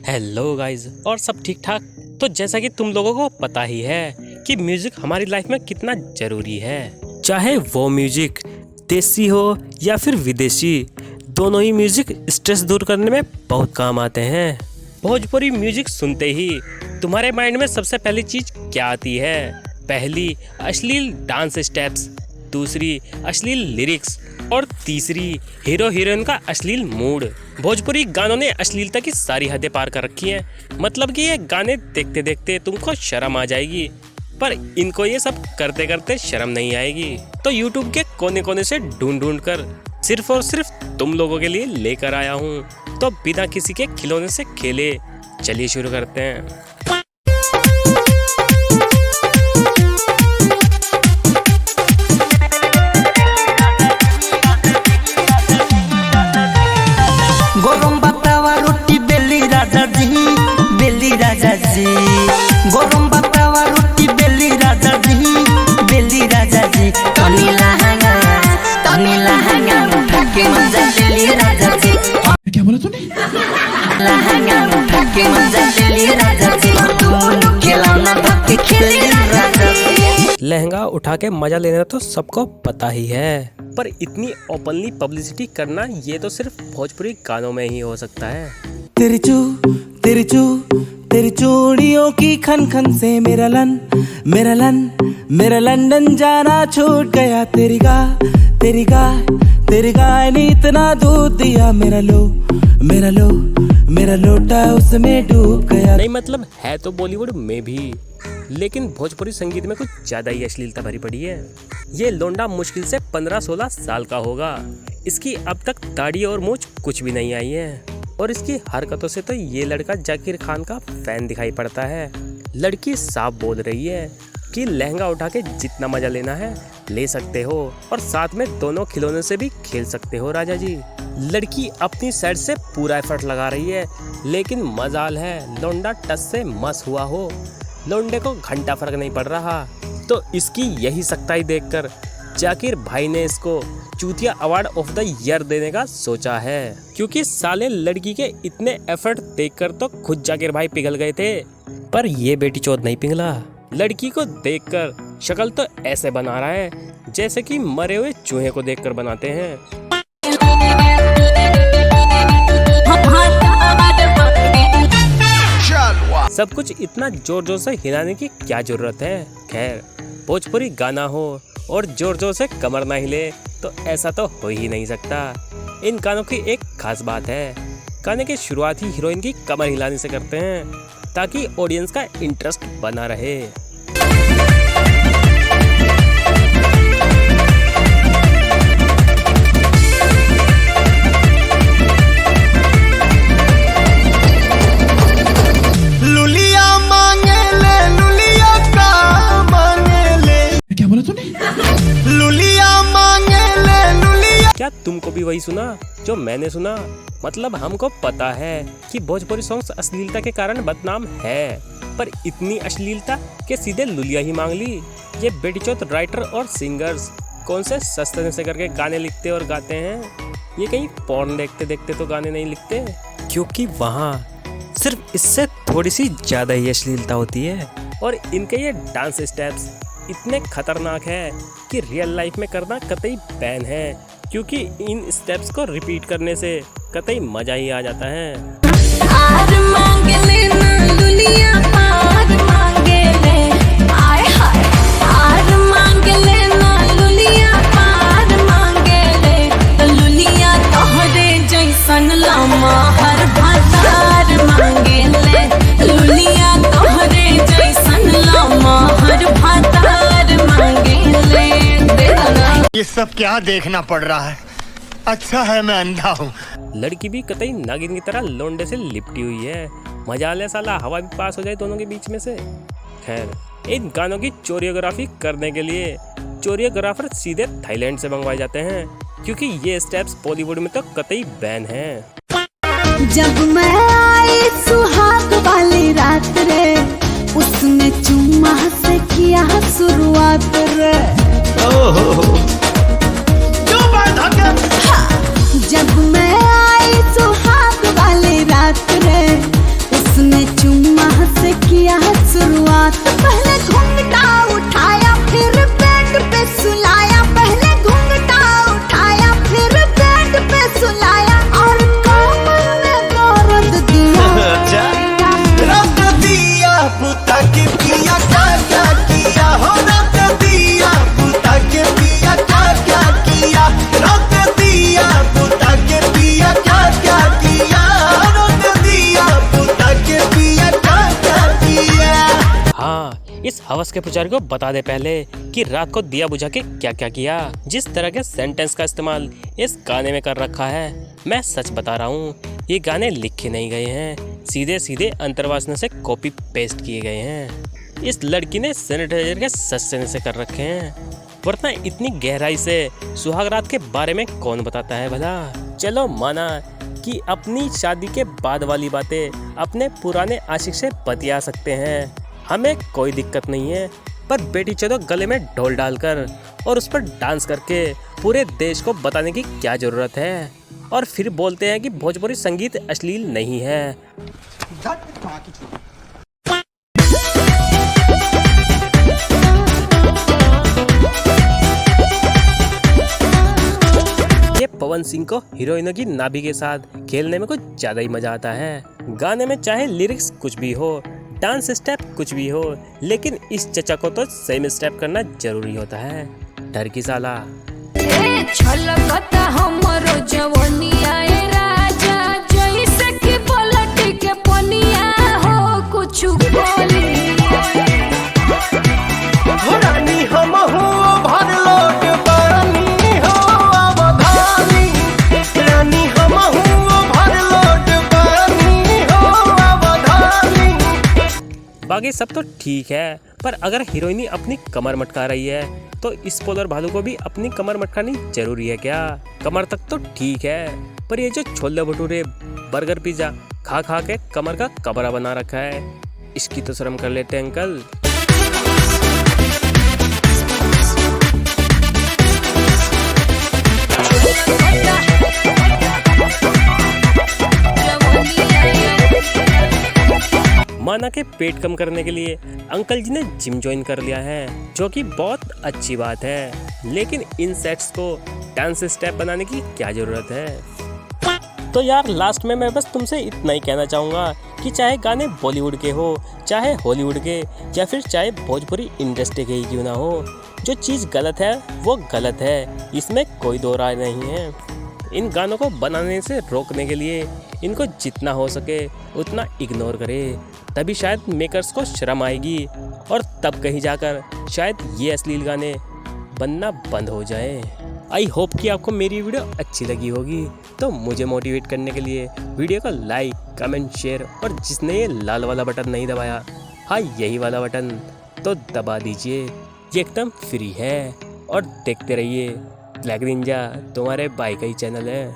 Hello guys, और सब ठीक ठाक। तो जैसा कि तुम लोगों को पता ही है कि म्यूजिक हमारी लाइफ में कितना जरूरी है। चाहे वो म्यूजिक देसी हो या फिर विदेशी, दोनों ही म्यूजिक स्ट्रेस दूर करने में बहुत काम आते हैं। भोजपुरी म्यूजिक सुनते ही तुम्हारे माइंड में सबसे पहली चीज क्या आती है? पहली अश्लील डांस स्टेप्स, दूसरी अश्लील लिरिक्स और तीसरी हीरो हीरोइन का अश्लील मूड। भोजपुरी गानों ने अश्लीलता की सारी हदें पार कर रखी हैं। मतलब कि ये गाने देखते देखते तुमको शर्म आ जाएगी, पर इनको ये सब करते करते शर्म नहीं आएगी। तो YouTube के कोने कोने से ढूंढ ढूंढ कर सिर्फ और सिर्फ तुम लोगों के लिए लेकर आया हूँ। तो बिना किसी के खिलौने से खेले चलिए शुरू करते हैं। गरम बतावा रोटी बेली राजा जी, बेली राजा जी। गरम बतावा रोटी बेली राजा जी, बेली राजा जी। तनी लहंगा उठा के मजा ले ली राजा जी। क्या बोला तूने? लहंगा उठा के मजा ले ली राजा जी। दोनों खिलौना ढक के खेली राजा जी। लहंगा उठा के मजा लेना तो सबको पता ही है, पर इतनी ओपनली पब्लिसिटी करना ये तो सिर्फ भोजपुरी गानों में ही हो सकता है। तेरी चूड़ियों की खन खन से मेरा लंदन जाना छूट गया। तेरी गाय ने इतना दूध दिया। मेरा लोटा उसमें डूब गया। नहीं, मतलब है तो बॉलीवुड में भी, लेकिन भोजपुरी संगीत में कुछ ज्यादा ही अश्लीलता भरी पड़ी है। ये लोंडा मुश्किल से 15-16 साल का होगा। इसकी अब तक दाढ़ी और मूंछ कुछ भी नहीं आई है, और इसकी हरकतों से तो ये लड़का जाकिर खान का फैन दिखाई पड़ता है। लड़की साफ बोल रही है कि लहंगा उठा के जितना मजा लेना है ले सकते हो, और साथ में दोनों खिलौने से भी खेल सकते हो राजा जी। लड़की अपनी साइड से पूरा एफर्ट लगा रही है, लेकिन मजाल है लोंडा टच से मस हुआ हो। लोंडे को घंटा फर्क नहीं पड़ रहा। तो इसकी यही सख्ताई देखकर जाकिर भाई ने इसको चूतिया अवार्ड ऑफ द ईयर देने का सोचा है, क्योंकि साले लड़की के इतने एफर्ट देखकर तो खुद जाकिर भाई पिघल गए थे। पर ये बेटी चौथ नहीं पिघला। लड़की को देखकर शक्ल तो ऐसे बना रहा है जैसे कि मरे हुए चूहे को देखकर बनाते हैं। सब कुछ इतना जोर जोर से हिलाने की क्या जरूरत है? खैर, भोजपुरी गाना हो और जोर जोर से कमर ना हिले तो ऐसा तो हो ही नहीं सकता। इन गानों की एक खास बात है, गाने की शुरुआत ही हीरोइन की कमर हिलाने से करते हैं, ताकि ऑडियंस का इंटरेस्ट बना रहे। क्या तुमको भी वही सुना जो मैंने सुना? मतलब हमको पता है कि भोजपुरी सॉन्ग्स अश्लीलता के कारण बदनाम है, पर इतनी अश्लीलता के सीधे लुलिया ही मांग ली। ये बेटीचोद राइटर और सिंगर्स कौन से सस्ते से करके गाने लिखते और गाते हैं? ये कहीं पॉर्न देखते देखते तो गाने नहीं लिखते, क्योंकि वहाँ सिर्फ इससे थोड़ी सी ज्यादा ही अश्लीलता होती है। और इनके ये डांस स्टेप्स इतने खतरनाक है कि रियल लाइफ में करना कतई बैन है, क्योंकि इन स्टेप्स को रिपीट करने से कतई मजा ही आ जाता है। आर मांगे लेना लुलिया, आर मांगे ले, आय हाय। आर मांगे लेना लुलिया, आर मांगे ले, तो लुलिया तोहरे जैसन लामा हर भातार मांगे ले। लुलिया तोहरे जैसन लामा हर भातार मांगे ले। दे दो ना। ये सब क्या देखना पड़ रहा है? अच्छा है मैं अंधा हूँ। लड़की भी कतई नागिन की तरह लोंडे से लिपटी हुई है। मजा ले साला, हवा भी पास हो जाए दोनों के बीच में से। खैर, इन गानों की कोरियोग्राफी करने के लिए कोरियोग्राफर सीधे थाईलैंड से मंगवाए जाते हैं, क्योंकि ये स्टेप्स बॉलीवुड में तो कतई बैन हैं। जब मैं आई सुहाग वाली रात रे, उसने चुम्मा से किया शुरुआत रे। जब मैं आई सुहाग वाली रात रे, हवस के पुजारी को बता दे पहले कि रात को दिया बुझा के क्या क्या किया। जिस तरह के सेंटेंस का इस्तेमाल इस गाने में कर रखा है, मैं सच बता रहा हूँ, ये गाने लिखे नहीं गए हैं, सीधे सीधे अंतर्वासना से कॉपी पेस्ट किए गए हैं। इस लड़की ने सैनिटाइजर के सस्ते से कर रखे हैं, वरना इतनी गहराई से सुहाग रात के बारे में कौन बताता है भला। चलो माना कि अपनी शादी के बाद वाली बातें अपने पुराने आशिक से बतिया सकते हैं, हमें कोई दिक्कत नहीं है, पर बेटी चलो गले में ढोल डालकर और उस पर डांस करके पूरे देश को बताने की क्या ज़रूरत है। और फिर बोलते हैं कि भोजपुरी संगीत अश्लील नहीं है। ये पवन सिंह को हीरोइनों की नाभि के साथ खेलने में कुछ ज्यादा ही मजा आता है। गाने में चाहे लिरिक्स कुछ भी हो, डांस स्टेप कुछ भी हो, लेकिन इस चचा को तो सेम स्टेप करना जरूरी होता है। डर की साला छलकता हमरो जवनिया ए राजा, जैसे कि पलटी के पनिया हो कुछ बोली। रानी हम हो भर लोट पानी हो अवधानी, रानी हम हो भर लोट पानी हो अवधानी। बाकी सब तो ठीक है, पर अगर हीरोइनी अपनी कमर मटका रही है तो इस पोलर भालू को भी अपनी कमर मटकानी जरूरी है क्या? कमर तक तो ठीक है, पर ये जो छोले भटूरे बर्गर पिज्जा खा खा के कमर का कबरा बना रखा है, इसकी तो शर्म कर लेते हैं अंकल। माना के पेट कम करने के लिए अंकल जी ने जिम ज्वाइन कर लिया है, जो कि बहुत अच्छी बात है, लेकिन इन सेट्स को डांस स्टेप बनाने की क्या जरूरत है। तो यार लास्ट में मैं बस तुमसे इतना ही कहना चाहूँगा कि चाहे गाने बॉलीवुड के हो, चाहे हॉलीवुड के, या फिर चाहे भोजपुरी इंडस्ट्री के ही क्यों ना हो, जो चीज़ गलत है वो गलत है, इसमें कोई दो राय नहीं है। इन गानों को बनाने से रोकने के लिए इनको जितना हो सके उतना इग्नोर करे, तभी शायद मेकर्स को शर्म आएगी और तब कहीं जाकर शायद ये अश्लील गाने बनना बंद हो जाए। आई होप कि आपको मेरी वीडियो अच्छी लगी होगी, तो मुझे मोटिवेट करने के लिए वीडियो को लाइक, कमेंट, शेयर और जिसने ये लाल वाला बटन नहीं दबाया, हाँ यही वाला बटन तो दबा दीजिए, ये एकदम फ्री है। और देखते रहिए ब्लैक निंजा, तुम्हारे भाई का ही चैनल है।